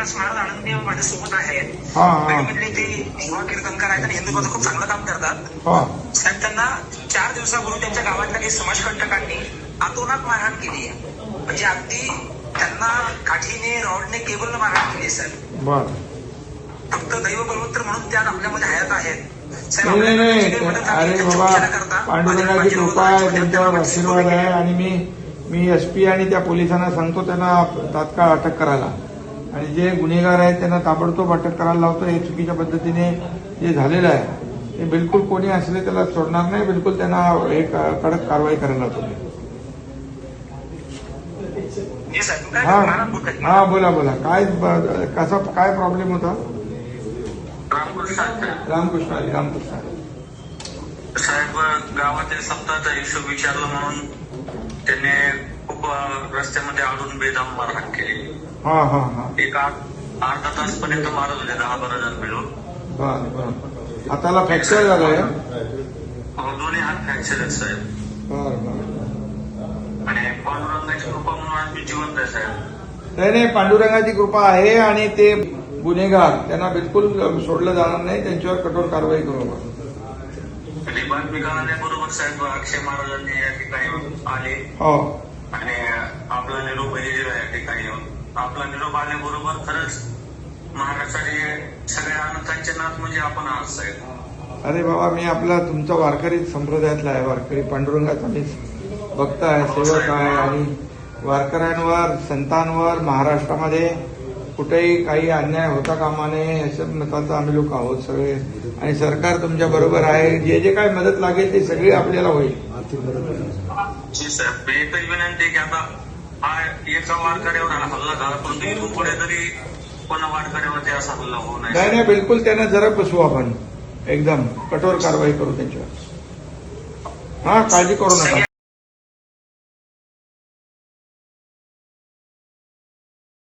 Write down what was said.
विलास महाराज आनंदी माझ्यासोबत आहेत. हा. बीडमधले ते युवा कीर्तनकार आहेत आणि हिंदुत्वाचं खूप चांगलं काम करतात. साहेब, त्यांना 4 दिवसापूर्वी त्यांच्या गावातल्या काही समाजकंटकांनी आतोनात मारहाण केली आहे. म्हणजे अगदी त्यांना काठीने, रॉडने, केबलने मारहाण केली सर. बर. फक्त दैव बलवंतर म्हणून त्या आपल्यामध्ये हयात आहेत. नाही. अरे बाबा, पांडुरंगाची कृपा आहे, त्यांच्यावर आशीर्वाद आहे. आणि मी SP आणि त्या पोलिसांना सांगतो त्यांना तात्काळ अटक करायला, आणि जे गुन्हेगार आहेत त्यांना ताबडतोब अटक करायला लावतो. हे चुकीच्या पद्धतीने जे झालेलं आहे ते बिलकुल कोणी असले त्याला सोडणार नाही. बिलकुल त्यांना एक कडक कारवाई करायला लावतो. हा बोला. काय प्रॉब्लेम होता? रामकृष्ण साहेब, गावातील सप्ताहाचा हिशोब विचारला म्हणून त्यांनी खूप रस्त्यामध्ये अडून बेदम मारहाण केली. एक अर्धा तासपर्यंत मारत होते 10-12 जण मिळून. बरं. हाताला फ्रॅक्चर झालंय? दोन्ही हात फ्रॅक्चर आहेत साहेब. आणि पांडुरंगाची कृपा म्हणून आम्ही जिवंत आहे साहेब. नाही, पांडुरंगाची कृपा आहे. आणि ते गुन्हेगार त्यांना बिलकुल सोडलं जाणार नाही. त्यांच्यावर कठोर कारवाई करू आपण. बातमी कळाल्याबरोबर साहेब अक्षय महाराजांनी या ठिकाणी आले. हो. आणि आपला निरोप दिला या ठिकाणी येऊन. आपला निरोप आल्याबरोबर खरंच महाराष्ट्राचे सगळ्या अनाथांचे नाथ म्हणजे आपण आहात साहेब. अरे बाबा, मी आपला तुमचा वारकरी संप्रदायातला आहे. वारकरी पांडुरंगाचा मी भक्त आहे, सेवक आहे. आणि वारकऱ्यांवर, संतांवर महाराष्ट्रामध्ये कुठेही काही अन्याय होता कामा नये अशा मताचा आम्ही लोक आहोत सगळे. आणि सरकार तुमच्या बरोबर आहे. जे काय मदत लागेल ते सगळी आपल्याला होईल. साहेब, एकच विनंती की आता हा एका वारकऱ्यावर हल्ला झाला, परंतु इथून पुढे तरी कोणा वारकऱ्यावरती असा हल्ला होऊ नये. नाही, बिलकुल त्यांना जरा बसवू आपण. एकदम कठोर कारवाई करू त्यांच्यावर. काळजी करू नका.